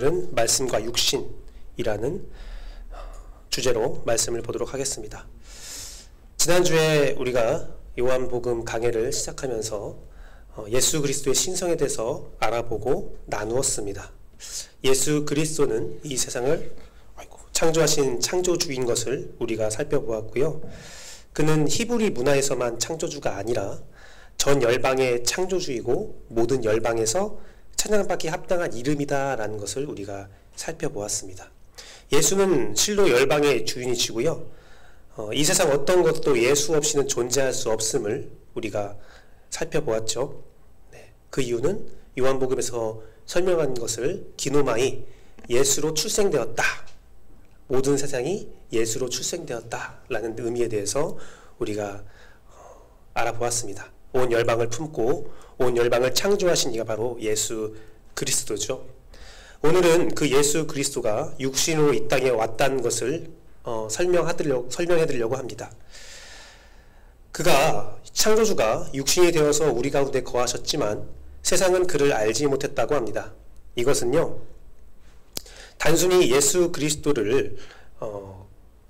오늘은 말씀과 육신이라는 주제로 말씀을 보도록 하겠습니다. 지난주에 우리가 요한복음 강해를 시작하면서 예수 그리스도의 신성에 대해서 알아보고 나누었습니다. 예수 그리스도는 이 세상을 창조하신 창조주인 것을 우리가 살펴보았고요. 그는 히브리 문화에서만 창조주가 아니라 전 열방의 창조주이고 모든 열방에서 찬양받기 합당한 이름이다라는 것을 우리가 살펴보았습니다. 예수는 실로 열방의 주인이시고요. 이 세상 어떤 것도 예수 없이는 존재할 수 없음을 우리가 살펴보았죠. 그 이유는 요한복음에서 설명한 것을 기노마이 예수로 출생되었다. 모든 세상이 예수로 출생되었다라는 의미에 대해서 우리가 알아보았습니다. 온 열방을 품고 온 열방을 창조하신 이가 바로 예수 그리스도죠. 오늘은 그 예수 그리스도가 육신으로 이 땅에 왔다는 것을 설명해드리려고 합니다. 그가 창조주가 육신이 되어서 우리 가운데 거하셨지만 세상은 그를 알지 못했다고 합니다. 이것은요, 단순히 예수 그리스도를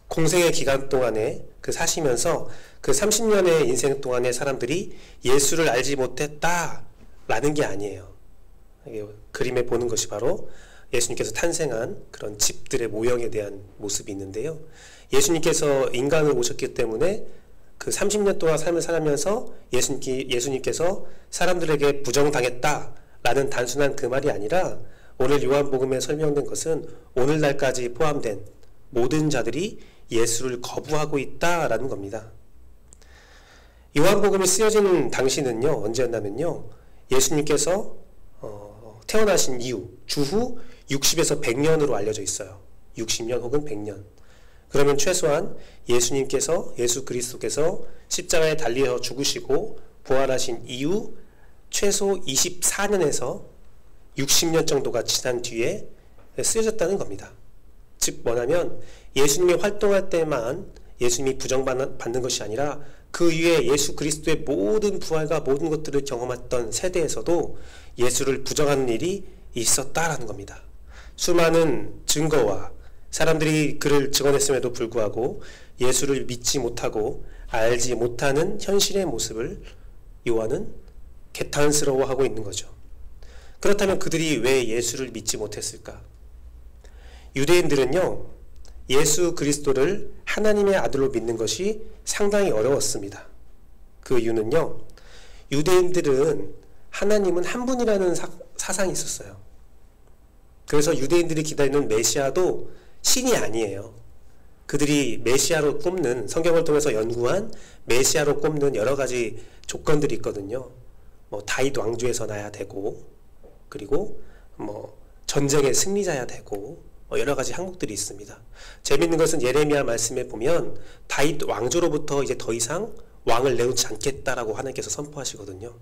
공생의 기간 동안에 사시면서 그 30년의 인생 동안에 사람들이 예수를 알지 못했다라는 게 아니에요. 그림에 보는 것이 바로 예수님께서 탄생한 그런 집들의 모형에 대한 모습이 있는데요. 예수님께서 인간으로 오셨기 때문에 그 30년 동안 삶을 살면서 예수님께서 사람들에게 부정당했다라는 단순한 그 말이 아니라 오늘 요한복음에 설명된 것은 오늘날까지 포함된 모든 자들이 예수를 거부하고 있다라는 겁니다. 요한복음이 쓰여진 당시는요, 언제였냐면요, 예수님께서 태어나신 이후 주후 60에서 100년으로 알려져 있어요. 60년 혹은 100년. 그러면 최소한 예수 그리스도께서 십자가에 달려 죽으시고 부활하신 이후 최소 24년에서 60년 정도가 지난 뒤에 쓰여졌다는 겁니다. 즉 뭐냐면 예수님이 활동할 때만 예수님이 부정받는 것이 아니라 그 위에 예수 그리스도의 모든 부활과 모든 것들을 경험했던 세대에서도 예수를 부정하는 일이 있었다라는 겁니다. 수많은 증거와 사람들이 그를 증언했음에도 불구하고 예수를 믿지 못하고 알지 못하는 현실의 모습을 요한은 개탄스러워하고 있는 거죠. 그렇다면 그들이 왜 예수를 믿지 못했을까? 유대인들은요, 예수 그리스도를 하나님의 아들로 믿는 것이 상당히 어려웠습니다. 그 이유는요, 유대인들은 하나님은 한 분이라는 사상이 있었어요. 그래서 유대인들이 기다리는 메시아도 신이 아니에요. 그들이 메시아로 꼽는, 성경을 통해서 연구한 메시아로 꼽는 여러 가지 조건들이 있거든요. 다윗 왕조에서 나야 되고, 그리고 전쟁의 승리자야 되고, 여러 가지 항목들이 있습니다. 재밌는 것은 예레미야 말씀에 보면 다윗 왕조로부터 이제 더 이상 왕을 내놓지 않겠다라고 하나님께서 선포하시거든요.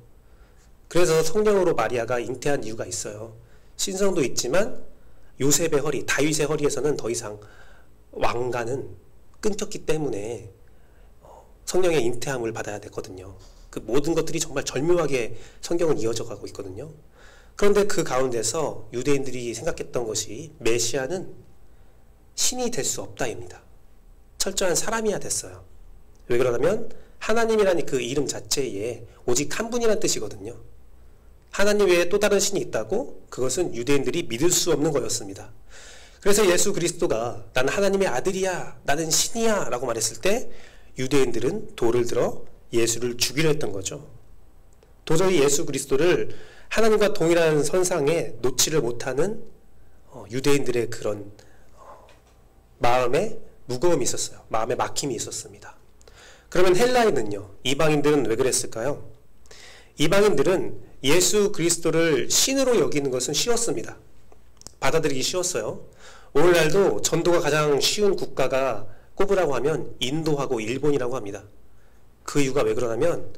그래서 성령으로 마리아가 잉태한 이유가 있어요. 신성도 있지만 요셉의 허리, 다윗의 허리에서는 더 이상 왕가는 끊겼기 때문에 성령의 잉태함을 받아야 되거든요. 그 모든 것들이 정말 절묘하게 성경은 이어져 가고 있거든요. 그런데 그 가운데서 유대인들이 생각했던 것이 메시아는 신이 될 수 없다입니다. 철저한 사람이야 됐어요. 왜 그러냐면 하나님이라는 그 이름 자체에 오직 한 분이라는 뜻이거든요. 하나님 외에 또 다른 신이 있다고? 그것은 유대인들이 믿을 수 없는 거였습니다. 그래서 예수 그리스도가 나는 하나님의 아들이야, 나는 신이야 라고 말했을 때 유대인들은 돌을 들어 예수를 죽이려 했던 거죠. 도저히 예수 그리스도를 하나님과 동일한 선상에 놓지를 못하는 유대인들의 그런 마음에 무거움이 있었어요. 마음에 막힘이 있었습니다. 그러면 헬라인은요, 이방인들은 왜 그랬을까요? 이방인들은 예수 그리스도를 신으로 여기는 것은 쉬웠습니다. 받아들이기 쉬웠어요. 오늘날도 전도가 가장 쉬운 국가가 꼽으라고 하면 인도하고 일본이라고 합니다. 그 이유가 왜 그러냐면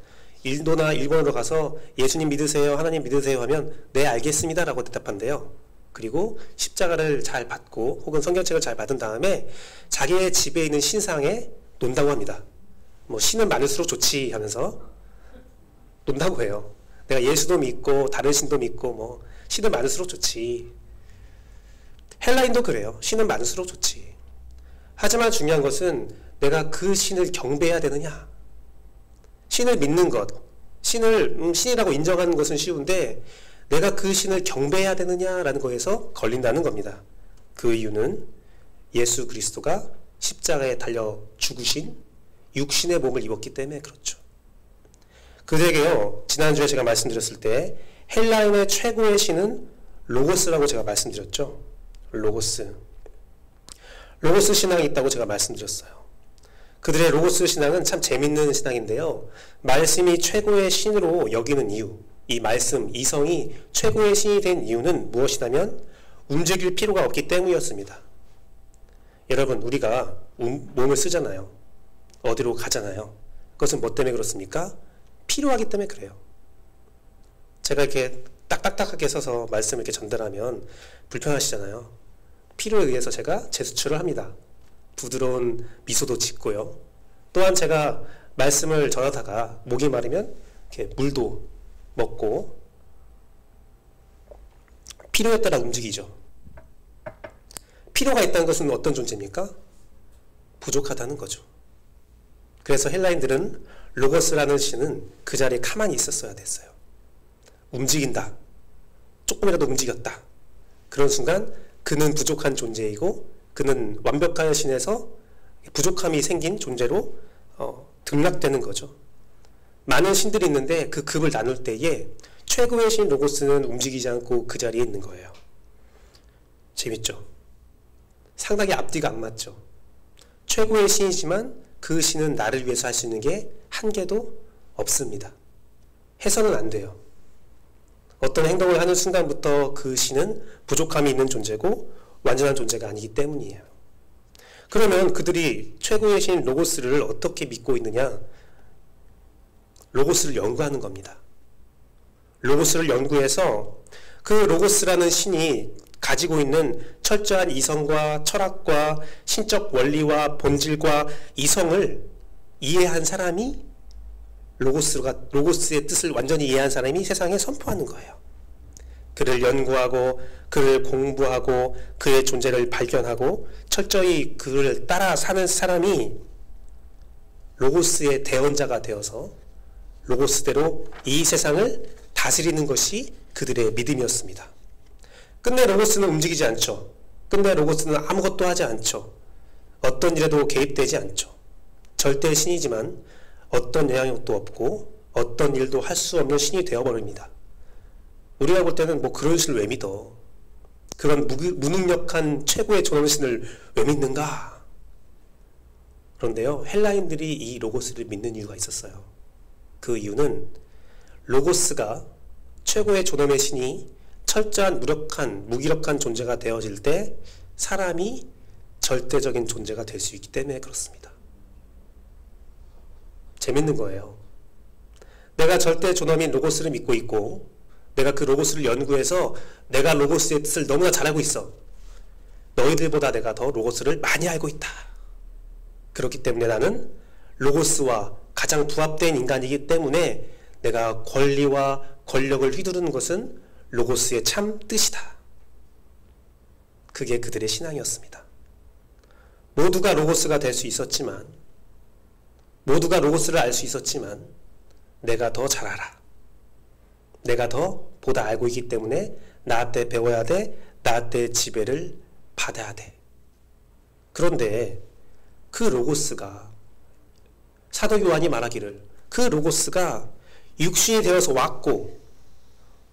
인도나 일본으로 가서 예수님 믿으세요, 하나님 믿으세요 하면 네 알겠습니다 라고 대답한대요. 그리고 십자가를 잘 받고 혹은 성경책을 잘 받은 다음에 자기의 집에 있는 신상에 논다고 합니다. 신은 많을수록 좋지 하면서 논다고 해요. 내가 예수도 믿고 다른 신도 믿고 신은 많을수록 좋지. 헬라인도 그래요. 신은 많을수록 좋지. 하지만 중요한 것은 내가 그 신을 경배해야 되느냐. 신을 믿는 것, 신을 신이라고 인정하는 것은 쉬운데 내가 그 신을 경배해야 되느냐라는 거에서 걸린다는 겁니다. 그 이유는 예수 그리스도가 십자가에 달려 죽으신 육신의 몸을 입었기 때문에 그렇죠. 그에게요, 지난주에 제가 말씀드렸을 때 헬라인의 최고의 신은 로고스라고 제가 말씀드렸죠. 로고스 신앙이 있다고 제가 말씀드렸어요. 그들의 로고스 신앙은 참 재밌는 신앙인데요. 말씀이 최고의 신으로 여기는 이유, 이 말씀, 이성이 최고의 신이 된 이유는 무엇이냐면 움직일 필요가 없기 때문이었습니다. 여러분, 우리가 몸을 쓰잖아요. 어디로 가잖아요. 그것은 뭐 때문에 그렇습니까? 필요하기 때문에 그래요. 제가 이렇게 딱딱딱하게 서서 말씀을 이렇게 전달하면 불편하시잖아요. 필요에 의해서 제가 제스처를 합니다. 부드러운 미소도 짓고요. 또한 제가 말씀을 전하다가 목이 마르면 이렇게 물도 먹고 필요에 따라 움직이죠. 필요가 있다는 것은 어떤 존재입니까? 부족하다는 거죠. 그래서 헬라인들은 로고스라는 신은 그 자리에 가만히 있었어야 됐어요. 움직인다. 조금이라도 움직였다. 그런 순간 그는 부족한 존재이고 그는 완벽한 신에서 부족함이 생긴 존재로 등락되는 거죠. 많은 신들이 있는데 그 급을 나눌 때에 최고의 신 로고스는 움직이지 않고 그 자리에 있는 거예요. 재밌죠? 상당히 앞뒤가 안 맞죠? 최고의 신이지만 그 신은 나를 위해서 할 수 있는 게 한 개도 없습니다. 해서는 안 돼요. 어떤 행동을 하는 순간부터 그 신은 부족함이 있는 존재고 완전한 존재가 아니기 때문이에요. 그러면 그들이 최고의 신 로고스를 어떻게 믿고 있느냐? 로고스를 연구하는 겁니다. 로고스를 연구해서 그 로고스라는 신이 가지고 있는 철저한 이성과 철학과 신적 원리와 본질과 이성을 이해한 사람이 로고스의 뜻을 완전히 이해한 사람이 세상에 선포하는 거예요. 그를 연구하고 그를 공부하고 그의 존재를 발견하고 철저히 그를 따라 사는 사람이 로고스의 대언자가 되어서 로고스대로 이 세상을 다스리는 것이 그들의 믿음이었습니다. 끝내 로고스는 움직이지 않죠. 끝내 로고스는 아무것도 하지 않죠. 어떤 일에도 개입되지 않죠. 절대 신이지만 어떤 영향력도 없고 어떤 일도 할 수 없는 신이 되어버립니다. 우리가 볼 때는 뭐 그런 신을 왜 믿어? 그런 무능력한 최고의 존엄신을 왜 믿는가? 그런데요, 헬라인들이 이 로고스를 믿는 이유가 있었어요. 그 이유는 로고스가 최고의 존엄의 신이 철저한 무기력한 존재가 되어질 때 사람이 절대적인 존재가 될 수 있기 때문에 그렇습니다. 재밌는 거예요. 내가 절대 존엄인 로고스를 믿고 있고 내가 그 로고스를 연구해서 내가 로고스의 뜻을 너무나 잘 알고 있어. 너희들보다 내가 더 로고스를 많이 알고 있다. 그렇기 때문에 나는 로고스와 가장 부합된 인간이기 때문에 내가 권리와 권력을 휘두르는 것은 로고스의 참 뜻이다. 그게 그들의 신앙이었습니다. 모두가 로고스가 될 수 있었지만, 모두가 로고스를 알 수 있었지만 내가 더 잘 알아. 내가 더 보다 알고 있기 때문에 나한테 배워야 돼. 나한테 지배를 받아야 돼. 그런데 그 로고스가, 사도 요한이 말하기를 그 로고스가 육신이 되어서 왔고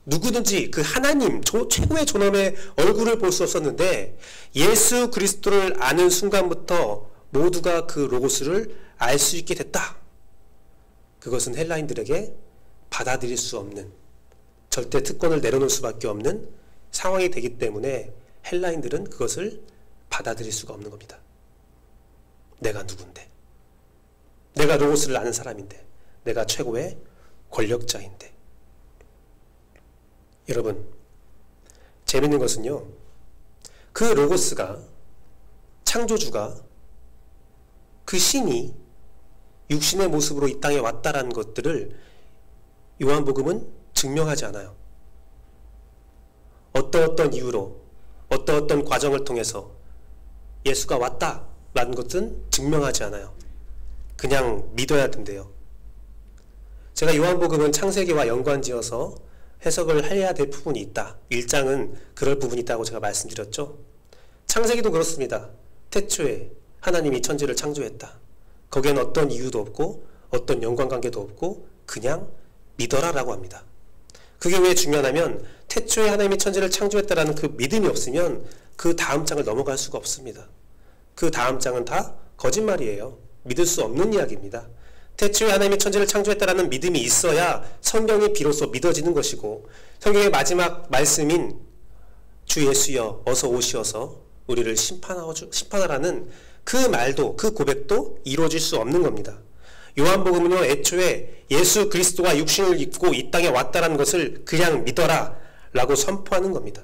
누구든지 그 하나님 최고의 존엄의 얼굴을 볼 수 없었는데 예수 그리스도를 아는 순간부터 모두가 그 로고스를 알 수 있게 됐다. 그것은 헬라인들에게 받아들일 수 없는, 절대 특권을 내려놓을 수밖에 없는 상황이 되기 때문에 헬라인들은 그것을 받아들일 수가 없는 겁니다. 내가 누군데? 내가 로고스를 아는 사람인데, 내가 최고의 권력자인데. 여러분, 재밌는 것은요, 그 로고스가, 창조주가, 그 신이 육신의 모습으로 이 땅에 왔다라는 것들을 요한복음은 증명하지 않아요. 어떤 이유로, 어떤 과정을 통해서 예수가 왔다라는 것은 증명하지 않아요. 그냥 믿어야 된대요. 제가 요한복음은 창세기와 연관지어서 해석을 해야 될 부분이 있다. 1장은 그럴 부분이 있다고 제가 말씀드렸죠. 창세기도 그렇습니다. 태초에 하나님이 천지를 창조했다. 거기에는 어떤 이유도 없고 어떤 연관관계도 없고 그냥 믿어라라고 합니다. 그게 왜 중요하냐면 태초에 하나님이 천지를 창조했다라는 그 믿음이 없으면 그 다음 장을 넘어갈 수가 없습니다. 그 다음 장은 다 거짓말이에요. 믿을 수 없는 이야기입니다. 태초에 하나님이 천지를 창조했다라는 믿음이 있어야 성경이 비로소 믿어지는 것이고 성경의 마지막 말씀인 주 예수여 어서 오시어서 우리를 심판하라는 그 말도 그 고백도 이루어질 수 없는 겁니다. 요한복음은요 애초에 예수 그리스도가 육신을 입고 이 땅에 왔다라는 것을 그냥 믿어라 라고 선포하는 겁니다.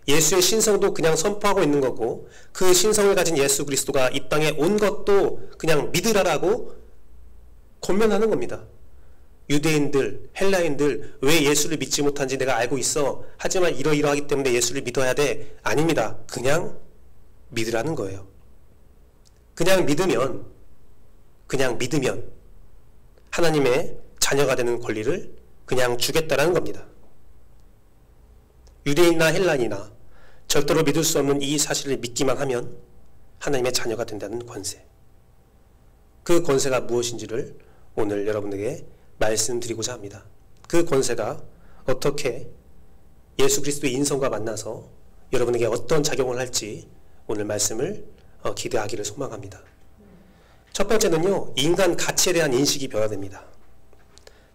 예수의 신성도 그냥 선포하고 있는 거고 그 신성을 가진 예수 그리스도가 이 땅에 온 것도 그냥 믿으라라고 권면하는 겁니다. 유대인들, 헬라인들 왜 예수를 믿지 못한지 내가 알고 있어. 하지만 이러이러하기 때문에 예수를 믿어야 돼. 아닙니다. 그냥 믿으라는 거예요. 그냥 믿으면 하나님의 자녀가 되는 권리를 그냥 주겠다라는 겁니다. 유대인이나 헬라인이나 절대로 믿을 수 없는 이 사실을 믿기만 하면 하나님의 자녀가 된다는 권세. 그 권세가 무엇인지를 오늘 여러분에게 말씀드리고자 합니다. 그 권세가 어떻게 예수 그리스도의 인성과 만나서 여러분에게 어떤 작용을 할지 오늘 말씀을 기대하기를 소망합니다. 첫 번째는요, 인간 가치에 대한 인식이 변화됩니다.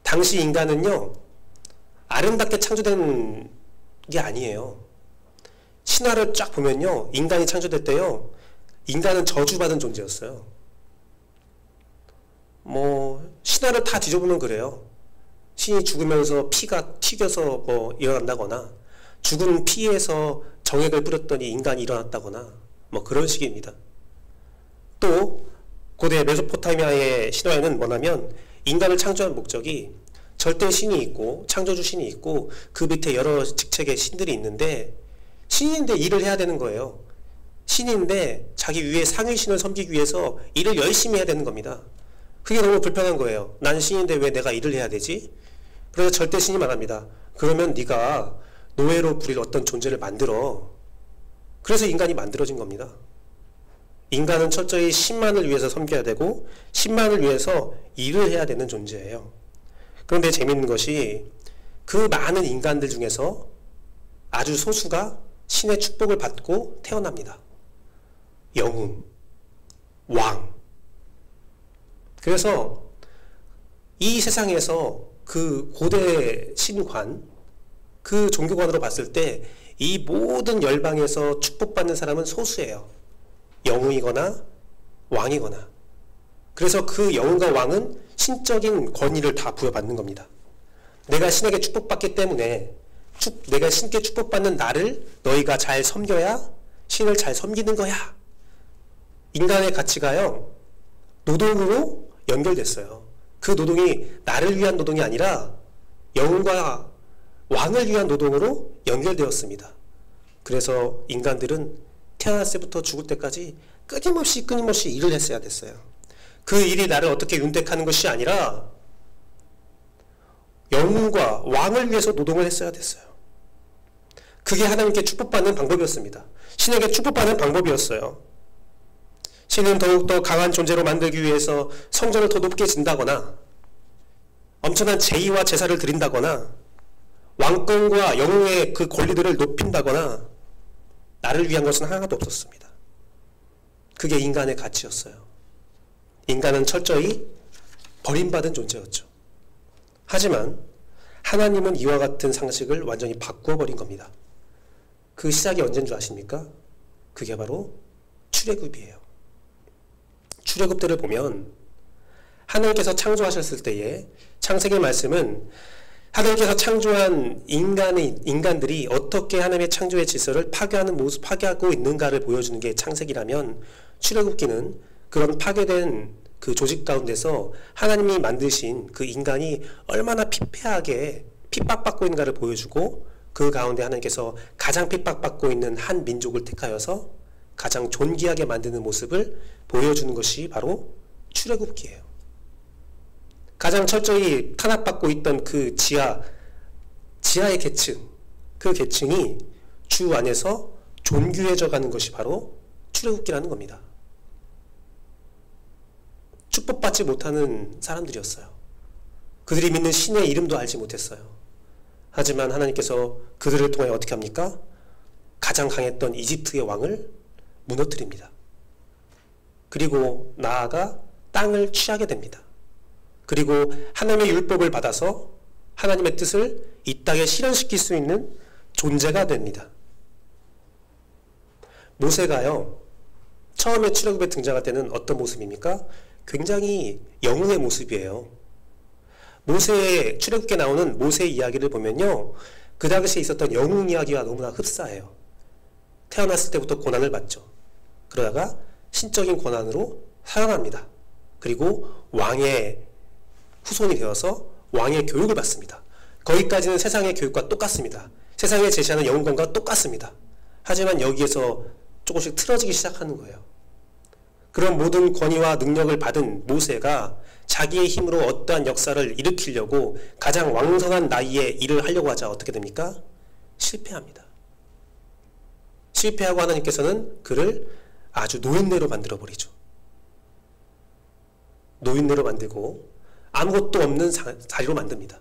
당시 인간은요, 아름답게 창조된 게 아니에요. 신화를 쫙 보면요, 인간이 창조될 때요, 인간은 저주받은 존재였어요. 신화를 다 뒤져보면 그래요. 신이 죽으면서 피가 튀겨서 일어난다거나, 죽은 피에서 정액을 뿌렸더니 인간이 일어났다거나, 그런 식입니다. 또, 고대 메소포타미아의 신화에는 뭐냐면, 인간을 창조한 목적이 절대 신이 있고, 창조주 신이 있고, 그 밑에 여러 직책의 신들이 있는데, 신인데 일을 해야 되는 거예요. 신인데 자기 위에 상위 신을 섬기기 위해서 일을 열심히 해야 되는 겁니다. 그게 너무 불편한 거예요. 난 신인데 왜 내가 일을 해야 되지? 그래서 절대 신이 말합니다. 그러면 네가 노예로 부릴 어떤 존재를 만들어. 그래서 인간이 만들어진 겁니다. 인간은 철저히 신만을 위해서 섬겨야 되고 신만을 위해서 일을 해야 되는 존재예요. 그런데 재밌는 것이 그 많은 인간들 중에서 아주 소수가 신의 축복을 받고 태어납니다. 영웅, 왕. 그래서 이 세상에서 그 고대 신관, 그 종교관으로 봤을 때 이 모든 열방에서 축복받는 사람은 소수예요. 영웅이거나 왕이거나. 그래서 그 영웅과 왕은 신적인 권위를 다 부여받는 겁니다. 내가 신에게 축복받기 때문에 내가 신께 축복받는 나를 너희가 잘 섬겨야 신을 잘 섬기는 거야. 인간의 가치가요, 노동으로 연결됐어요. 그 노동이 나를 위한 노동이 아니라 영웅과 왕을 위한 노동으로 연결되었습니다. 그래서 인간들은 태어났을 때부터 죽을 때까지 끊임없이 일을 했어야 됐어요. 그 일이 나를 어떻게 윤택하는 것이 아니라 영웅과 왕을 위해서 노동을 했어야 됐어요. 그게 하나님께 축복받는 방법이었습니다. 신에게 축복받는 방법이었어요. 신은 더욱더 강한 존재로 만들기 위해서 성전을 더 높게 진다거나 엄청난 제의와 제사를 드린다거나 왕권과 영웅의 그 권리들을 높인다거나 나를 위한 것은 하나도 없었습니다. 그게 인간의 가치였어요. 인간은 철저히 버림받은 존재였죠. 하지만 하나님은 이와 같은 상식을 완전히 바꾸어버린 겁니다. 그 시작이 언제인 줄 아십니까? 그게 바로 출애굽이에요. 출애굽 때를 보면 하나님께서 창조하셨을 때에 창세기 말씀은 하나님께서 창조한 인간들이 어떻게 하나님의 창조의 질서를 파괴하고 있는가를 보여주는 게 창세기라면 출애굽기는 그런 파괴된 그 조직 가운데서 하나님이 만드신 그 인간이 얼마나 피폐하게 핍박받고 있는가를 보여주고 그 가운데 하나님께서 가장 핍박받고 있는 한 민족을 택하여서 가장 존귀하게 만드는 모습을 보여주는 것이 바로 출애굽기예요. 가장 철저히 탄압받고 있던 그 지하의 계층, 그 계층이 주 안에서 존귀해져 가는 것이 바로 출애굽기라는 겁니다. 축복받지 못하는 사람들이었어요. 그들이 믿는 신의 이름도 알지 못했어요. 하지만 하나님께서 그들을 통해 어떻게 합니까? 가장 강했던 이집트의 왕을 무너뜨립니다. 그리고 나아가 땅을 취하게 됩니다. 그리고 하나님의 율법을 받아서 하나님의 뜻을 이 땅에 실현시킬 수 있는 존재가 됩니다. 모세가요, 처음에 출애굽에 등장할 때는 어떤 모습입니까? 굉장히 영웅의 모습이에요. 모세의 출애굽기에 나오는 모세의 이야기를 보면요, 그 당시에 있었던 영웅 이야기와 너무나 흡사해요. 태어났을 때부터 고난을 받죠. 그러다가 신적인 고난으로 살아납니다. 그리고 왕의 후손이 되어서 왕의 교육을 받습니다. 거기까지는 세상의 교육과 똑같습니다. 세상에 제시하는 영웅권과 똑같습니다. 하지만 여기에서 조금씩 틀어지기 시작하는 거예요. 그런 모든 권위와 능력을 받은 모세가 자기의 힘으로 어떠한 역사를 일으키려고 가장 왕성한 나이에 일을 하려고 하자 어떻게 됩니까? 실패합니다. 실패하고 하나님께서는 그를 아주 노인네로 만들어버리죠. 노인네로 만들고 아무것도 없는 자리로 만듭니다.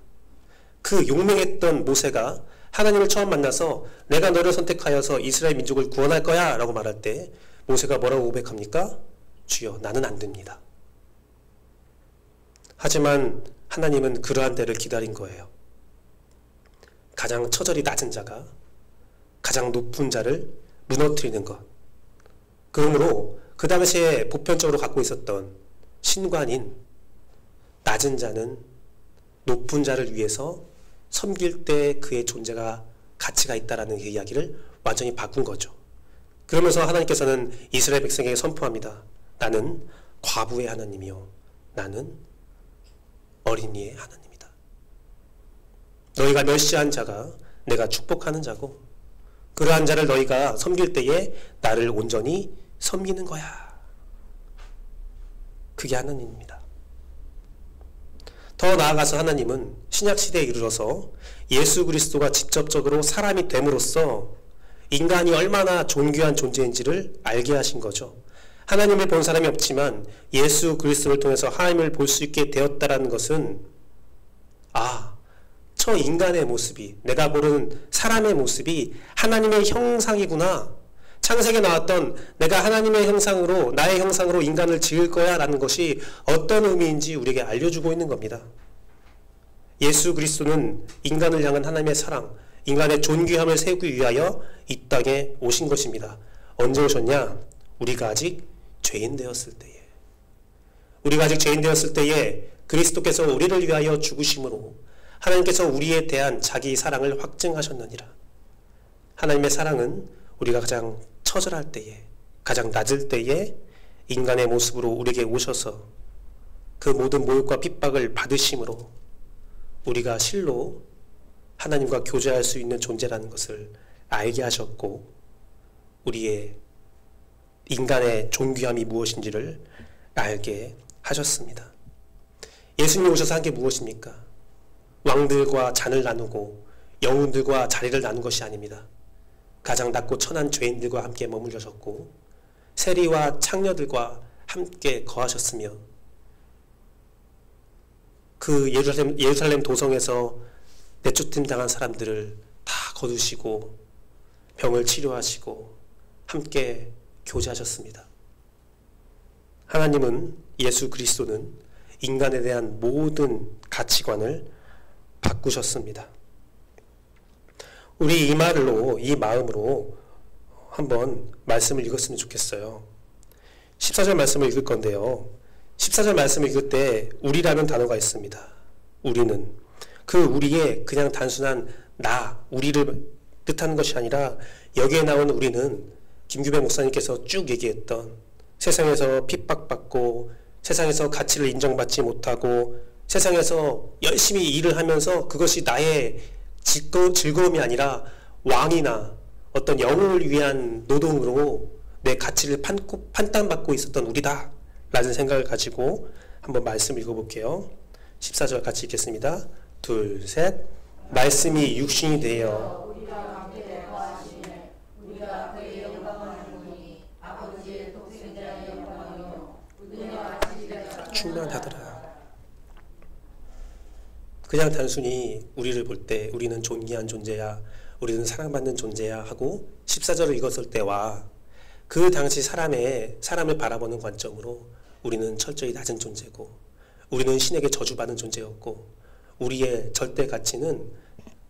그 용맹했던 모세가 하나님을 처음 만나서 내가 너를 선택하여서 이스라엘 민족을 구원할 거야 라고 말할 때 모세가 뭐라고 고백합니까? 주여, 나는 안 됩니다. 하지만 하나님은 그러한 때를 기다린 거예요. 가장 처절히 낮은 자가 가장 높은 자를 무너뜨리는 것. 그러므로 그 당시에 보편적으로 갖고 있었던 신관인 낮은 자는 높은 자를 위해서 섬길 때 그의 존재가 가치가 있다라는 그 이야기를 완전히 바꾼 거죠. 그러면서 하나님께서는 이스라엘 백성에게 선포합니다. 나는 과부의 하나님이요 나는 어린이의 하나님이다. 너희가 멸시한 자가 내가 축복하는 자고 그러한 자를 너희가 섬길 때에 나를 온전히 섬기는 거야. 그게 하나님입니다. 더 나아가서 하나님은 신약시대에 이르러서 예수 그리스도가 직접적으로 사람이 됨으로써 인간이 얼마나 존귀한 존재인지를 알게 하신 거죠. 하나님을 본 사람이 없지만 예수 그리스도를 통해서 하나님을 볼 수 있게 되었다라는 것은 저 인간의 모습이, 내가 보는 사람의 모습이 하나님의 형상이구나. 창세기에 나왔던 내가 하나님의 형상으로, 나의 형상으로 인간을 지을 거야 라는 것이 어떤 의미인지 우리에게 알려주고 있는 겁니다. 예수 그리스도는 인간을 향한 하나님의 사랑, 인간의 존귀함을 세우기 위하여 이 땅에 오신 것입니다. 언제 오셨냐? 우리가 아직 죄인 되었을 때에. 우리가 아직 죄인 되었을 때에 그리스도께서 우리를 위하여 죽으심으로 하나님께서 우리에 대한 자기 사랑을 확증하셨느니라. 하나님의 사랑은 우리가 가장 처절할 때에, 가장 낮을 때에 인간의 모습으로 우리에게 오셔서 그 모든 모욕과 핍박을 받으심으로 우리가 실로 하나님과 교제할 수 있는 존재라는 것을 알게 하셨고 우리의 인간의 존귀함이 무엇인지를 알게 하셨습니다. 예수님이 오셔서 한 게 무엇입니까? 왕들과 잔을 나누고 영웅들과 자리를 나눈 것이 아닙니다. 가장 낮고 천한 죄인들과 함께 머물러셨고 세리와 창녀들과 함께 거하셨으며 그 예루살렘 도성에서 내쫓임 당한 사람들을 다 거두시고 병을 치료하시고 함께 교제하셨습니다. 하나님은, 예수 그리스도는 인간에 대한 모든 가치관을 바꾸셨습니다. 우리 이 말로, 이 마음으로 한번 말씀을 읽었으면 좋겠어요. 14절 말씀을 읽을 건데요. 14절 말씀을 읽을 때 우리라는 단어가 있습니다. 우리는. 그 우리의 그냥 단순한 나, 우리를 뜻하는 것이 아니라 여기에 나온 우리는 김규배 목사님께서 쭉 얘기했던 세상에서 핍박받고 세상에서 가치를 인정받지 못하고 세상에서 열심히 일을 하면서 그것이 나의 즐거움이 아니라 왕이나 어떤 영웅을 위한 노동으로 내 가치를 판단받고 있었던 우리다 라는 생각을 가지고 한번 말씀 읽어볼게요. 14절 같이 읽겠습니다. 둘, 셋. 말씀이 육신이 되어 충만하더라. 그냥 단순히 우리를 볼 때 우리는 존귀한 존재야, 우리는 사랑받는 존재야 하고 14절을 읽었을 때와 그 당시 사람을 바라보는 관점으로 우리는 철저히 낮은 존재고, 우리는 신에게 저주받는 존재였고, 우리의 절대 가치는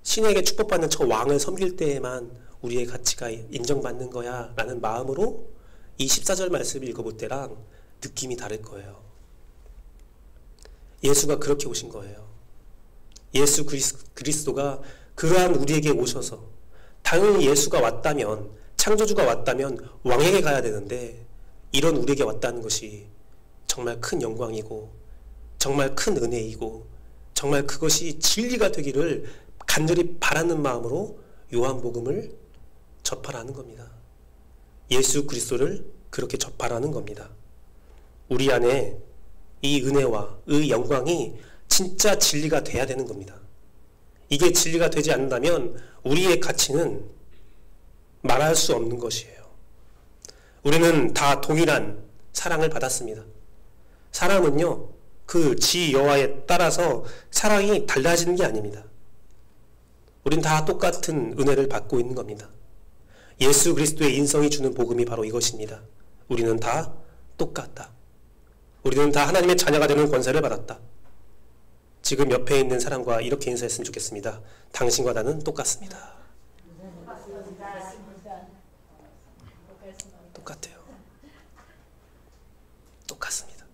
신에게 축복받는 저 왕을 섬길 때에만 우리의 가치가 인정받는 거야 라는 마음으로 이 14절 말씀을 읽어볼 때랑 느낌이 다를 거예요. 예수가 그렇게 오신 거예요. 예수 그리스도가 그러한 우리에게 오셔서, 당연히 예수가 왔다면, 창조주가 왔다면 왕에게 가야 되는데 이런 우리에게 왔다는 것이 정말 큰 영광이고 정말 큰 은혜이고 정말 그것이 진리가 되기를 간절히 바라는 마음으로 요한복음을 접하라는 겁니다. 예수 그리스도를 그렇게 접하라는 겁니다. 우리 안에 이 은혜와 이 영광이 진짜 진리가 돼야 되는 겁니다. 이게 진리가 되지 않는다면 우리의 가치는 말할 수 없는 것이에요. 우리는 다 동일한 사랑을 받았습니다. 사람은요, 그 지 여하에 따라서 사랑이 달라지는 게 아닙니다. 우린 다 똑같은 은혜를 받고 있는 겁니다. 예수 그리스도의 인성이 주는 복음이 바로 이것입니다. 우리는 다 똑같다. 우리는 다 하나님의 자녀가 되는 권세를 받았다. 지금 옆에 있는 사람과 이렇게 인사했으면 좋겠습니다. 당신과 나는 똑같습니다. 똑같아요. 똑같습니다.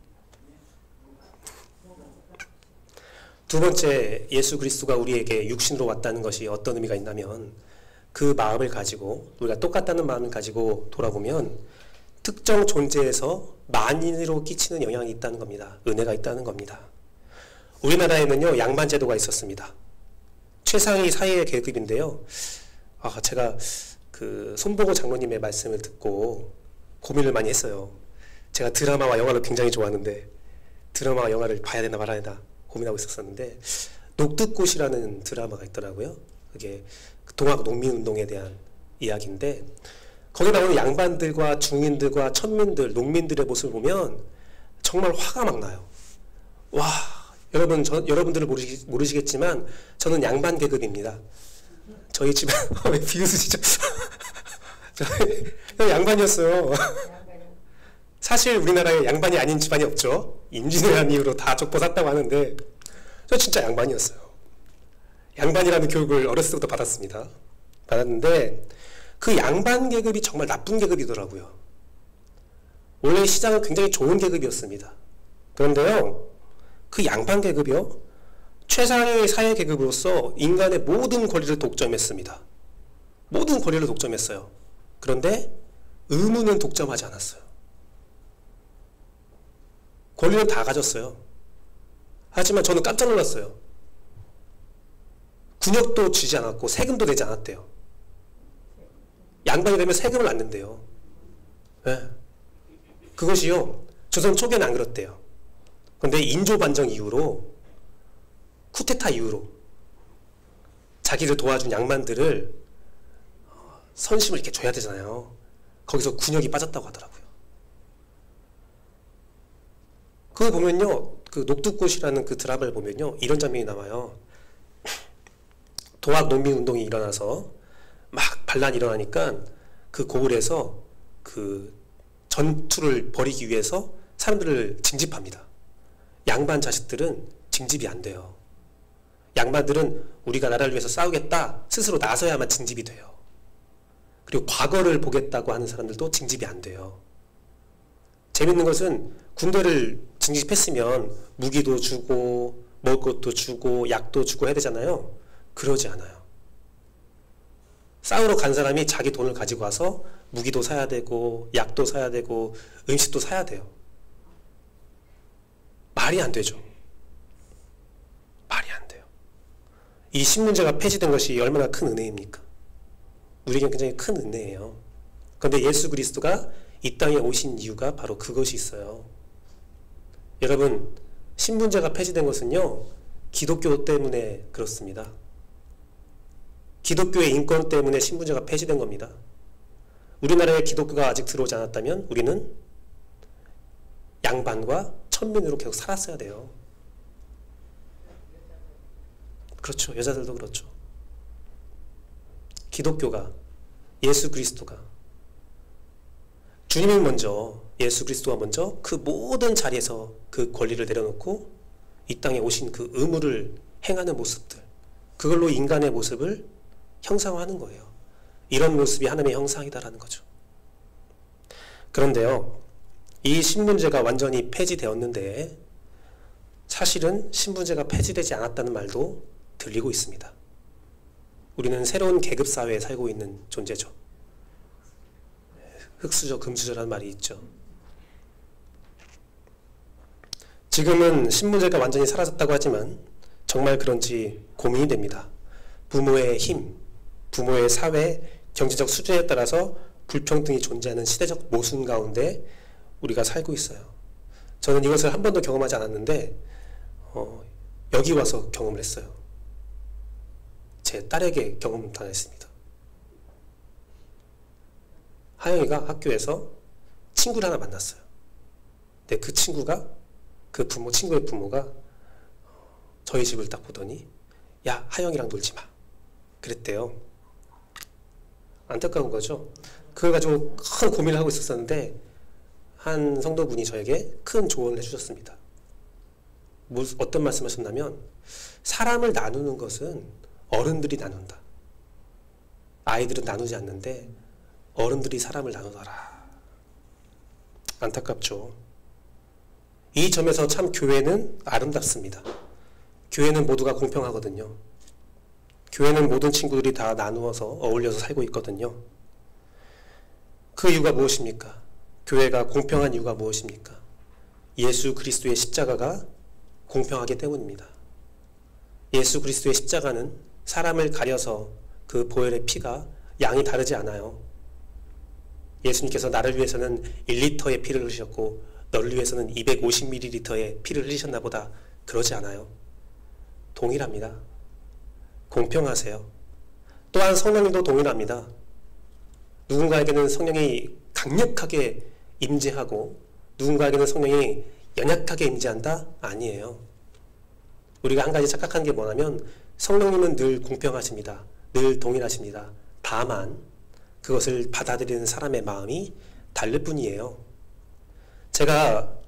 두 번째, 예수 그리스도가 우리에게 육신으로 왔다는 것이 어떤 의미가 있냐면, 그 마음을 가지고, 우리가 똑같다는 마음을 가지고 돌아보면 특정 존재에서 만인으로 끼치는 영향이 있다는 겁니다. 은혜가 있다는 겁니다. 우리나라에는요, 양반 제도가 있었습니다. 최상위 사회 계급인데요. 제가 그 손보고 장로님의 말씀을 듣고 고민을 많이 했어요. 제가 드라마와 영화를 굉장히 좋아하는데 드라마와 영화를 봐야 되나 말아야 되나 고민하고 있었었는데, 녹두꽃이라는 드라마가 있더라고요. 그게 동학 농민운동에 대한 이야기인데, 거기 나오는 양반들과 중인들과 천민들, 농민들의 모습을 보면 정말 화가 막 나요. 와, 여러분들은 모르시겠지만 저는 양반 계급입니다. 저희 집안 왜 비웃으시죠? 저희 양반이었어요. 사실 우리나라에 양반이 아닌 집안이 없죠. 임진왜란 이후로 다 족보 샀다고 하는데 저 진짜 양반이었어요. 양반이라는 교육을 어렸을 때부터 받았는데 그 양반 계급이 정말 나쁜 계급이더라고요. 원래 시장은 굉장히 좋은 계급이었습니다. 그런데요, 그 양반 계급이요, 최상위 사회 계급으로서 인간의 모든 권리를 독점했습니다. 모든 권리를 독점했어요. 그런데 의무는 독점하지 않았어요. 권리는 다 가졌어요. 하지만 저는 깜짝 놀랐어요. 군역도 주지 않았고 세금도 내지 않았대요. 양반이 되면 세금을 안 낸대요. 네. 그것이요, 조선 초기에는 안 그렇대요. 그런데 인조반정 이후로, 쿠데타 이후로 자기를 도와준 양반들을 선심을 이렇게 줘야 되잖아요. 거기서 군역이 빠졌다고 하더라고요. 그거 보면요, 그 녹두꽃이라는 그 드라마를 보면요, 이런 장면이 나와요. 동학 농민운동이 일어나서 막 반란이 일어나니까 그 고을에서 그 전투를 벌이기 위해서 사람들을 징집합니다. 양반 자식들은 징집이 안 돼요. 양반들은 우리가 나라를 위해서 싸우겠다 스스로 나서야만 징집이 돼요. 그리고 과거를 보겠다고 하는 사람들도 징집이 안 돼요. 재밌는 것은 군대를 징집했으면 무기도 주고 먹을 것도 주고 약도 주고 해야 되잖아요. 그러지 않아요. 싸우러 간 사람이 자기 돈을 가지고 와서 무기도 사야 되고 약도 사야 되고 음식도 사야 돼요. 말이 안 되죠. 말이 안 돼요. 이 신문제가 폐지된 것이 얼마나 큰 은혜입니까? 우리에겐 굉장히 큰 은혜예요. 그런데 예수 그리스도가 이 땅에 오신 이유가 바로 그것이 있어요. 여러분, 신분제가 폐지된 것은요, 기독교 때문에 그렇습니다. 기독교의 인권 때문에 신분제가 폐지된 겁니다. 우리나라에 기독교가 아직 들어오지 않았다면 우리는 양반과 천민으로 계속 살았어야 돼요. 그렇죠. 여자들도 그렇죠. 기독교가, 예수 그리스도가, 주님이 먼저, 예수 그리스도가 먼저 그 모든 자리에서 그 권리를 내려놓고 이 땅에 오신 그 의무를 행하는 모습들, 그걸로 인간의 모습을 형상화하는 거예요. 이런 모습이 하나님의 형상이다라는 거죠. 그런데요, 이 신분제가 완전히 폐지되었는데 사실은 신분제가 폐지되지 않았다는 말도 들리고 있습니다. 우리는 새로운 계급사회에 살고 있는 존재죠. 흑수저, 금수저라는 말이 있죠. 지금은 신분제가 완전히 사라졌다고 하지만 정말 그런지 고민이 됩니다. 부모의 힘, 부모의 사회, 경제적 수준에 따라서 불평등이 존재하는 시대적 모순 가운데 우리가 살고 있어요. 저는 이것을 한 번도 경험하지 않았는데 여기 와서 경험을 했어요. 제 딸에게 경험당했습니다. 하영이가 학교에서 친구를 하나 만났어요. 근데 그 친구가, 그 친구의 부모가 저희 집을 딱 보더니 야, 하영이랑 놀지 마. 그랬대요. 안타까운 거죠. 그걸 가지고 큰 고민을 하고 있었는데 한 성도분이 저에게 큰 조언을 해주셨습니다. 어떤 말씀을 하셨냐면, 사람을 나누는 것은 어른들이 나눈다. 아이들은 나누지 않는데 어른들이 사람을 나누더라. 안타깝죠. 이 점에서 참 교회는 아름답습니다. 교회는 모두가 공평하거든요. 교회는 모든 친구들이 다 나누어서 어울려서 살고 있거든요. 그 이유가 무엇입니까? 교회가 공평한 이유가 무엇입니까? 예수 그리스도의 십자가가 공평하기 때문입니다. 예수 그리스도의 십자가는 사람을 가려서 그 보혈의 피가 양이 다르지 않아요. 예수님께서 나를 위해서는 1리터의 피를 흘리셨고 너를 위해서는 250ml의 피를 흘리셨나 보다 그러지 않아요. 동일합니다. 공평하세요. 또한 성령님도 동일합니다. 누군가에게는 성령이 강력하게 임재하고 누군가에게는 성령이 연약하게 임재한다? 아니에요. 우리가 한 가지 착각하는 게 뭐냐면 성령님은 늘 공평하십니다. 늘 동일하십니다. 다만 그것을 받아들이는 사람의 마음이 다를 뿐이에요. 제가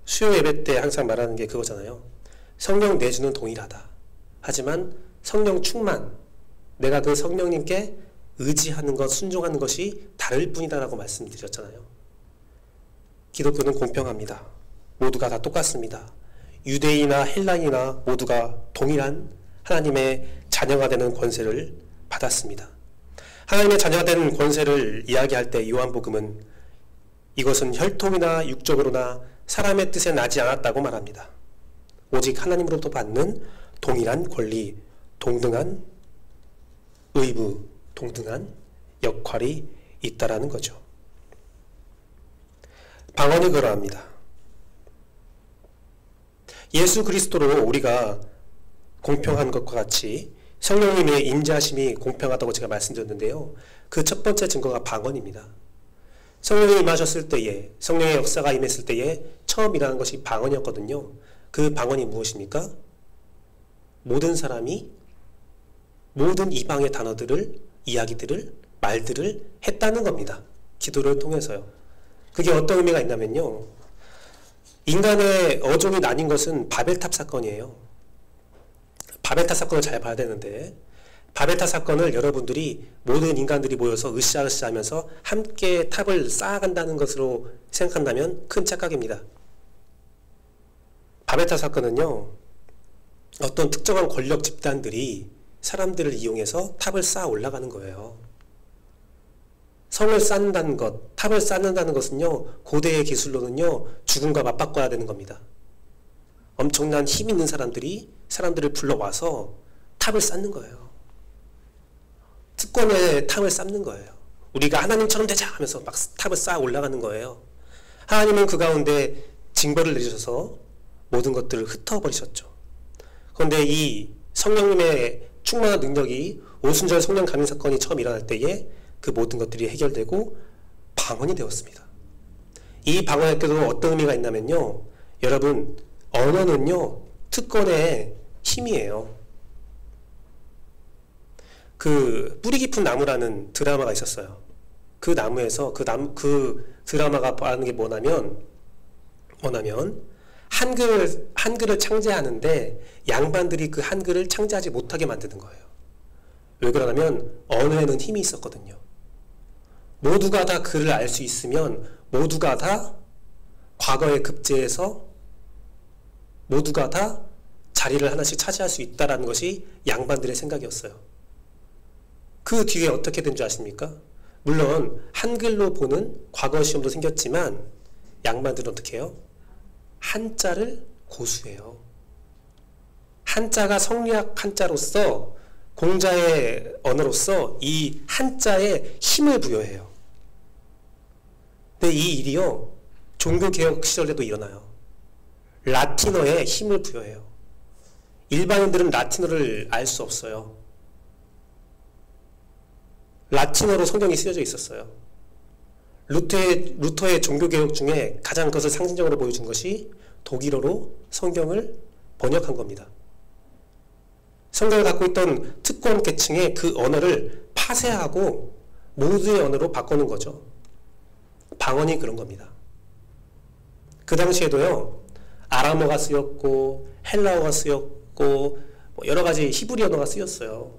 수요 예배 때 항상 말하는 게 그거잖아요. 성령 내주는 동일하다. 하지만 성령 충만, 내가 그 성령님께 의지하는 것, 순종하는 것이 다를 뿐이다라고 말씀드렸잖아요. 기독교는 공평합니다. 모두가 다 똑같습니다. 유대인이나 헬라인이나 모두가 동일한 하나님의 자녀가 되는 권세를 받았습니다. 하나님의 자녀가 되는 권세를 이야기할 때 요한복음은 이것은 혈통이나 육적으로나 사람의 뜻에 나지 않았다고 말합니다. 오직 하나님으로부터 받는 동일한 권리, 동등한 의무, 동등한 역할이 있다라는 거죠. 방언이 그러합니다. 예수 그리스도로 우리가 공평한 것과 같이 성령님의 임재하심이 공평하다고 제가 말씀드렸는데요. 그 첫 번째 증거가 방언입니다. 성령이 임하셨을 때에, 성령의 역사가 임했을 때에 처음 일어난 것이 방언이었거든요. 그 방언이 무엇입니까? 모든 사람이 모든 이방의 단어들을, 이야기들을, 말들을 했다는 겁니다. 기도를 통해서요. 그게 어떤 의미가 있냐면요. 인간의 어종이 나뉜 것은 바벨탑 사건이에요. 바벨탑 사건을 잘 봐야 되는데 바벨탑 사건을 여러분들이 모든 인간들이 모여서 으쌰으쌰 하면서 함께 탑을 쌓아간다는 것으로 생각한다면 큰 착각입니다. 바벨탑 사건은요. 어떤 특정한 권력 집단들이 사람들을 이용해서 탑을 쌓아 올라가는 거예요. 성을 쌓는다는 것, 탑을 쌓는다는 것은요. 고대의 기술로는요. 죽음과 맞바꿔야 되는 겁니다. 엄청난 힘 있는 사람들이 사람들을 불러와서 탑을 쌓는 거예요. 특권의 탑을 쌓는 거예요. 우리가 하나님처럼 되자 하면서 막 탑을 쌓아 올라가는 거예요. 하나님은 그 가운데 징벌을 내리셔서 모든 것들을 흩어버리셨죠. 그런데 이 성령님의 충만한 능력이 오순절 성령 감인 사건이 처음 일어날 때에 그 모든 것들이 해결되고 방언이 되었습니다. 이 방언에도 어떤 의미가 있냐면요, 여러분, 언어는요 특권의 힘이에요. 그 뿌리 깊은 나무라는 드라마가 있었어요. 그 나무에서 그 드라마가 말하는 게 뭐냐면 한글을 창제하는데 양반들이 그 한글을 창제하지 못하게 만드는 거예요. 왜 그러냐면 언어에는 힘이 있었거든요. 모두가 다 글을 알 수 있으면 모두가 다 과거에 급제해서 모두가 다 자리를 하나씩 차지할 수 있다는 것이 양반들의 생각이었어요. 그 뒤에 어떻게 된 줄 아십니까? 물론 한글로 보는 과거 시험도 생겼지만 양반들은 어떻게 해요? 한자를 고수해요. 한자가 성리학 한자로서 공자의 언어로서 이 한자에 힘을 부여해요. 근데 이 일이요 종교개혁 시절에도 일어나요. 라틴어에 힘을 부여해요. 일반인들은 라틴어를 알 수 없어요. 라틴어로 성경이 쓰여져 있었어요. 루터의 종교개혁 중에 가장 그것을 상징적으로 보여준 것이 독일어로 성경을 번역한 겁니다. 성경을 갖고 있던 특권 계층의 그 언어를 파쇄하고 모두의 언어로 바꾸는 거죠. 방언이 그런 겁니다. 그 당시에도요 아람어가 쓰였고 헬라어가 쓰였고 여러 가지 히브리 언어가 쓰였어요.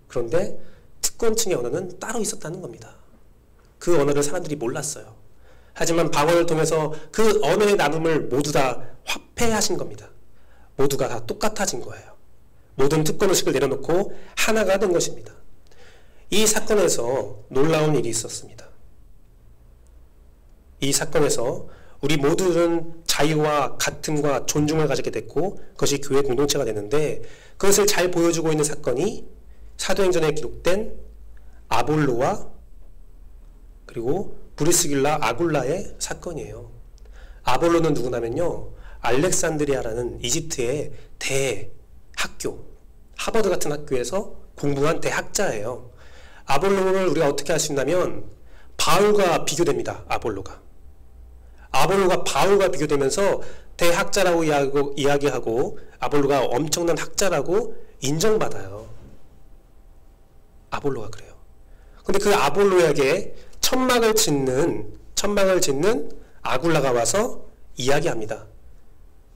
그런데 특권층의 언어는 따로 있었다는 겁니다. 그 언어를 사람들이 몰랐어요. 하지만 방언을 통해서 그 언어의 나눔을 모두 다 화폐하신 겁니다. 모두가 다 똑같아진 거예요. 모든 특권의식을 내려놓고 하나가 된 것입니다. 이 사건에서 놀라운 일이 있었습니다. 이 사건에서 우리 모두는 자유와 같음과 존중을 가지게 됐고 그것이 교회 공동체가 되는데 그것을 잘 보여주고 있는 사건이 사도행전에 기록된 아볼로와 그리고 브리스길라 아굴라의 사건이에요. 아볼로는 누구냐면요 알렉산드리아라는 이집트의 대학교 하버드 같은 학교에서 공부한 대학자예요. 아볼로를 우리가 어떻게 할 수 있냐면 바울과 비교됩니다. 아볼로가 바울과 비교되면서 대학자라고 이야기하고 아볼로가 엄청난 학자라고 인정받아요. 아볼로가 그래요. 근데 그 아볼로에게 천막을 짓는 아굴라가 와서 이야기합니다.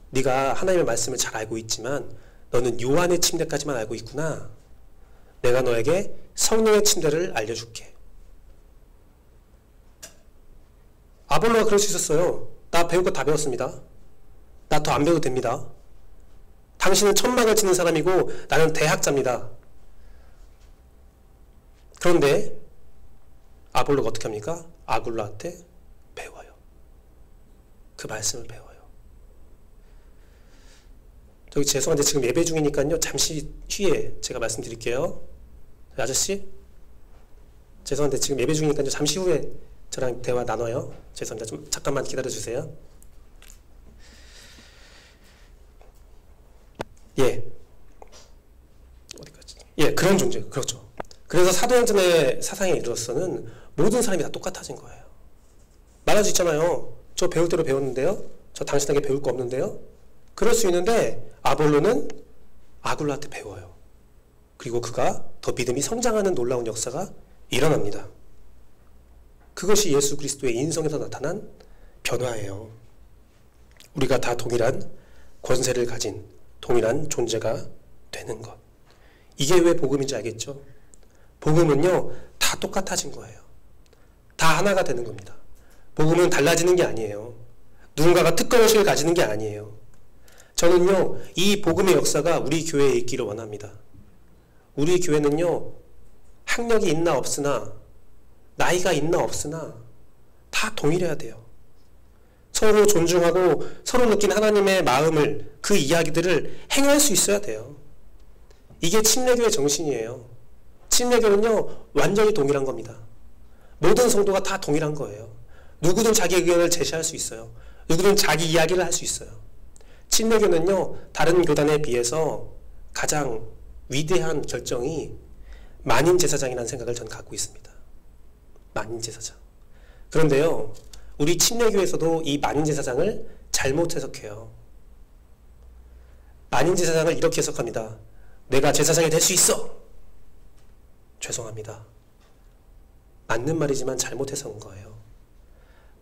네가 하나님의 말씀을 잘 알고 있지만 너는 요한의 침례까지만 알고 있구나. 내가 너에게 성령의 침례를 알려줄게. 아볼로가 그럴 수 있었어요. 나 배울 거 다 배웠습니다. 나 더 안 배워도 됩니다. 당신은 천막을 짓는 사람이고 나는 대학자입니다. 그런데 아볼로가 어떻게 합니까? 아굴라한테 배워요. 그 말씀을 배워요. 저기 죄송한데 지금 예배 중이니까요. 잠시 후에 제가 말씀드릴게요. 아저씨? 죄송한데 지금 예배 중이니까요. 잠시 후에 저랑 대화 나눠요. 죄송합니다. 좀 잠깐만 기다려주세요. 예. 어디까지? 예, 그런 존재. 그렇죠. 그래서 사도행전의 사상에 이르러서는 모든 사람이 다 똑같아진 거예요. 말할 수 있잖아요. 저 배울 대로 배웠는데요. 저 당신에게 배울 거 없는데요. 그럴 수 있는데 아볼로는 아굴라한테 배워요. 그리고 그가 더 믿음이 성장하는 놀라운 역사가 일어납니다. 그것이 예수 그리스도의 인성에서 나타난 변화예요. 우리가 다 동일한 권세를 가진 동일한 존재가 되는 것. 이게 왜 복음인지 알겠죠? 복음은요 다 똑같아진 거예요. 다 하나가 되는 겁니다. 복음은 달라지는 게 아니에요. 누군가가 특권의식을 가지는 게 아니에요. 저는요 이 복음의 역사가 우리 교회에 있기를 원합니다. 우리 교회는요 학력이 있나 없으나 나이가 있나 없으나 다 동일해야 돼요. 서로 존중하고 서로 느낀 하나님의 마음을 그 이야기들을 행할 수 있어야 돼요. 이게 침례교의 정신이에요. 침례교는요, 완전히 동일한 겁니다. 모든 성도가 다 동일한 거예요. 누구든 자기 의견을 제시할 수 있어요. 누구든 자기 이야기를 할 수 있어요. 침례교는요, 다른 교단에 비해서 가장 위대한 결정이 만인제사장이라는 생각을 저는 갖고 있습니다. 만인제사장. 그런데요, 우리 침례교에서도 이 만인제사장을 잘못 해석해요. 만인제사장을 이렇게 해석합니다. 내가 제사장이 될 수 있어! 죄송합니다. 맞는 말이지만 잘못 해석한 거예요.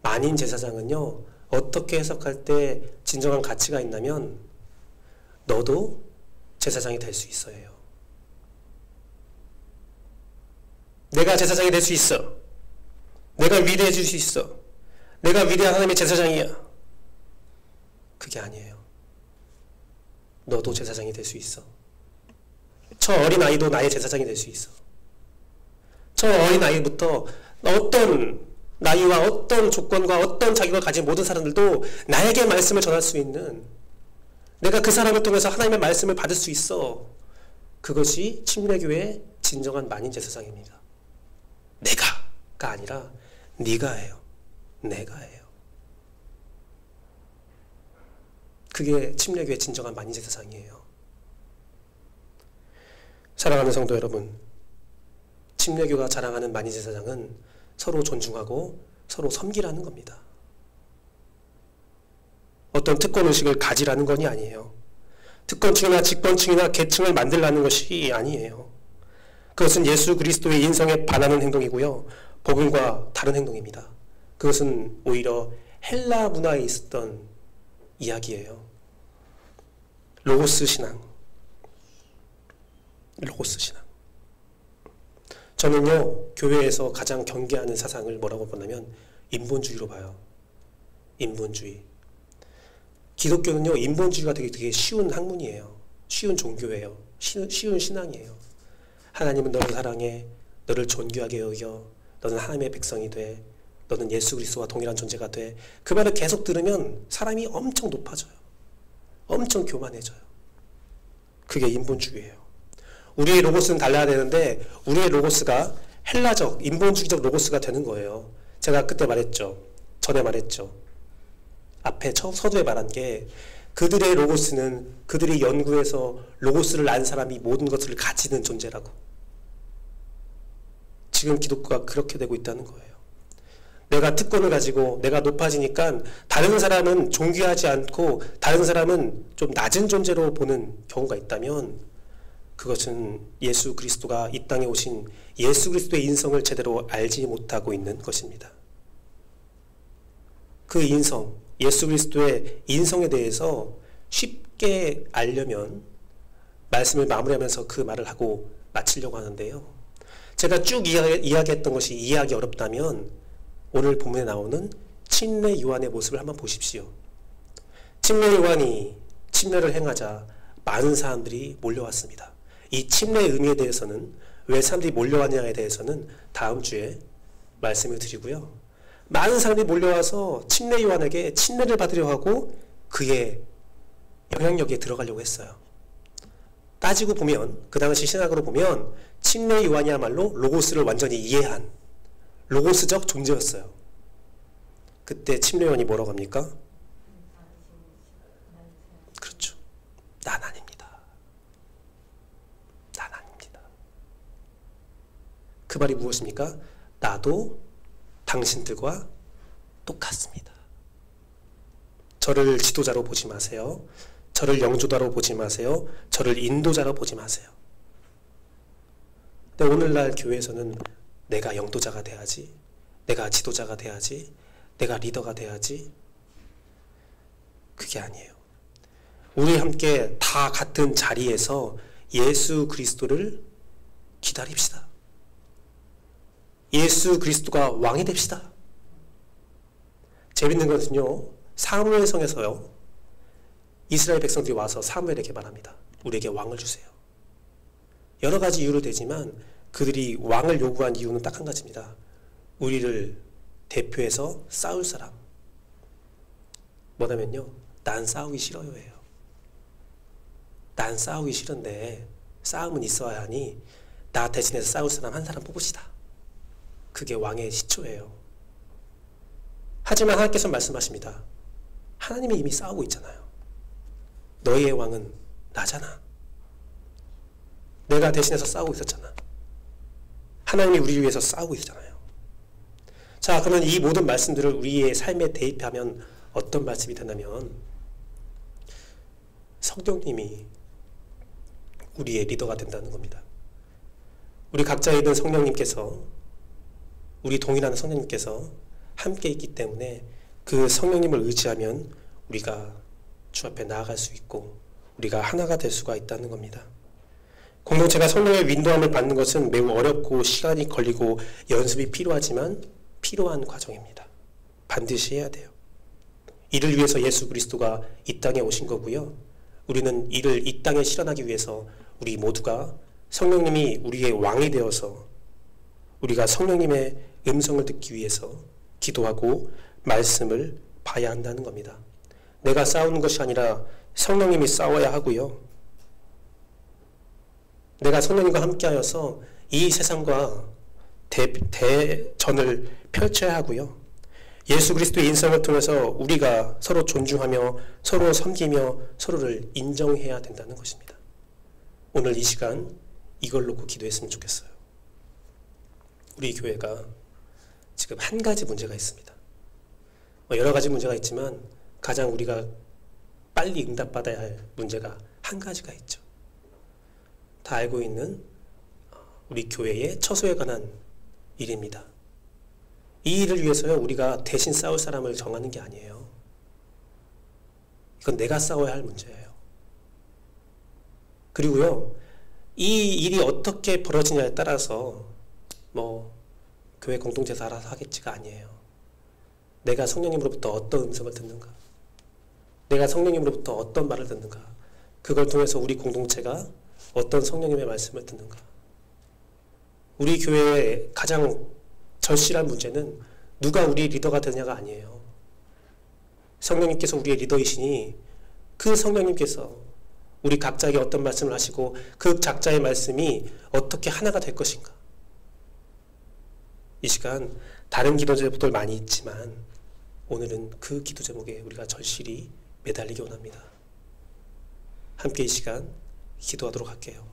만인제사장은요, 어떻게 해석할 때 진정한 가치가 있냐면 너도 제사장이 될 수 있어요. 내가 제사장이 될 수 있어. 내가 위대해질 수 있어. 내가 위대한 하나님의 제사장이야. 그게 아니에요. 너도 제사장이 될 수 있어. 저 어린아이도 나의 제사장이 될 수 있어. 저 어린아이부터 어떤 나이와 어떤 조건과 어떤 자격을 가진 모든 사람들도 나에게 말씀을 전할 수 있는, 내가 그 사람을 통해서 하나님의 말씀을 받을 수 있어. 그것이 침례교의 진정한 만인제사장입니다. 내가가 아니라 네가 해요. 내가 해요. 그게 침례교의 진정한 만인제사장이에요. 사랑하는 성도 여러분, 침례교가 자랑하는 만인제사장은 서로 존중하고 서로 섬기라는 겁니다. 어떤 특권의식을 가지라는 것이 아니에요. 특권층이나 직권층이나 계층을 만들라는 것이 아니에요. 그것은 예수 그리스도의 인성에 반하는 행동이고요. 복음과 다른 행동입니다. 그것은 오히려 헬라 문화에 있었던 이야기예요. 로고스 신앙. 로고스 신앙. 저는요, 교회에서 가장 경계하는 사상을 뭐라고 보냐면 인본주의로 봐요. 인본주의. 기독교는요, 인본주의가 되게 쉬운 학문이에요. 쉬운 종교예요. 쉬운 신앙이에요. 하나님은 너를 사랑해. 너를 존귀하게 여겨. 너는 하나님의 백성이 돼. 너는 예수 그리스도와 동일한 존재가 돼. 그 말을 계속 들으면 사람이 엄청 높아져요. 엄청 교만해져요. 그게 인본주의예요. 우리의 로고스는 달라야 되는데 우리의 로고스가 헬라적, 인본주의적 로고스가 되는 거예요. 제가 그때 말했죠. 전에 말했죠. 앞에 서두에 말한 게 그들의 로고스는 그들이 연구해서 로고스를 안 사람이 모든 것을 가지는 존재라고. 지금 기독교가 그렇게 되고 있다는 거예요. 내가 특권을 가지고 내가 높아지니까 다른 사람은 존귀하지 않고 다른 사람은 좀 낮은 존재로 보는 경우가 있다면 그것은 예수 그리스도가 이 땅에 오신 예수 그리스도의 인성을 제대로 알지 못하고 있는 것입니다. 그 인성, 예수 그리스도의 인성에 대해서 쉽게 알려면 말씀을 마무리하면서 그 말을 하고 마치려고 하는데요. 제가 쭉 이야기했던 것이 이해하기 어렵다면 오늘 본문에 나오는 침례 요한의 모습을 한번 보십시오. 침례 요한이 침례를 행하자 많은 사람들이 몰려왔습니다. 이 침례의 의미에 대해서는, 왜 사람들이 몰려왔냐에 대해서는 다음 주에 말씀을 드리고요. 많은 사람들이 몰려와서 침례 요한에게 침례를 받으려 하고 그의 영향력에 들어가려고 했어요. 따지고 보면, 그 당시 신학으로 보면 침례 요한이야말로 로고스를 완전히 이해한 로고스적 존재였어요. 그때 침례 요한이 뭐라고 합니까? 그렇죠. 난 아닙니다. 난 아닙니다. 그 말이 무엇입니까? 나도 당신들과 똑같습니다. 저를 지도자로 보지 마세요. 저를 영주자로 보지 마세요. 저를 인도자로 보지 마세요. 근데 오늘날 교회에서는 내가 영도자가 돼야지, 내가 지도자가 돼야지, 내가 리더가 돼야지. 그게 아니에요. 우리 함께 다 같은 자리에서 예수 그리스도를 기다립시다. 예수 그리스도가 왕이 됩시다. 재밌는 것은요, 사무엘성에서요, 이스라엘 백성들이 와서 사무엘에게 말합니다. 우리에게 왕을 주세요. 여러 가지 이유로 되지만 그들이 왕을 요구한 이유는 딱 한 가지입니다. 우리를 대표해서 싸울 사람. 뭐냐면요, 난 싸우기 싫어요 예요. 난 싸우기 싫은데 싸움은 있어야 하니 나 대신해서 싸울 사람 한 사람 뽑으시다. 그게 왕의 시초예요. 하지만 하나님께서 말씀하십니다. 하나님이 이미 싸우고 있잖아요. 너희의 왕은 나잖아. 내가 대신해서 싸우고 있었잖아. 하나님이 우리를 위해서 싸우고 있잖아요. 자, 그러면 이 모든 말씀들을 우리의 삶에 대입하면 어떤 말씀이 되냐면 성령님이 우리의 리더가 된다는 겁니다. 우리 각자에 있는 성령님께서, 우리 동일한 성령님께서 함께 있기 때문에 그 성령님을 의지하면 우리가 주 앞에 나아갈 수 있고 우리가 하나가 될 수가 있다는 겁니다. 공동체가 성령의 인도함을 받는 것은 매우 어렵고 시간이 걸리고 연습이 필요하지만 필요한 과정입니다. 반드시 해야 돼요. 이를 위해서 예수 그리스도가 이 땅에 오신 거고요. 우리는 이를 이 땅에 실현하기 위해서 우리 모두가 성령님이 우리의 왕이 되어서 우리가 성령님의 음성을 듣기 위해서 기도하고 말씀을 봐야 한다는 겁니다. 내가 싸우는 것이 아니라 성령님이 싸워야 하고요. 내가 성령님과 함께하여서 이 세상과 대전을 펼쳐야 하고요. 예수 그리스도의 인성을 통해서 우리가 서로 존중하며 서로 섬기며 서로를 인정해야 된다는 것입니다. 오늘 이 시간 이걸 놓고 기도했으면 좋겠어요. 우리 교회가 지금 한 가지 문제가 있습니다. 여러 가지 문제가 있지만 가장 우리가 빨리 응답받아야 할 문제가 한 가지가 있죠. 다 알고 있는 우리 교회의 처소에 관한 일입니다. 이 일을 위해서요, 우리가 대신 싸울 사람을 정하는 게 아니에요. 이건 내가 싸워야 할 문제예요. 그리고요, 이 일이 어떻게 벌어지냐에 따라서 교회 공동체에서 알아서 하겠지가 아니에요. 내가 성령님으로부터 어떤 음성을 듣는가, 내가 성령님으로부터 어떤 말을 듣는가, 그걸 통해서 우리 공동체가 어떤 성령님의 말씀을 듣는가. 우리 교회의 가장 절실한 문제는 누가 우리 리더가 되느냐가 아니에요. 성령님께서 우리의 리더이시니 그 성령님께서 우리 각자에게 어떤 말씀을 하시고 그 각자의 말씀이 어떻게 하나가 될 것인가. 이 시간 다른 기도 제목들 많이 있지만 오늘은 그 기도 제목에 우리가 절실히 매달리기 원합니다. 함께 이 시간 기도하도록 할게요.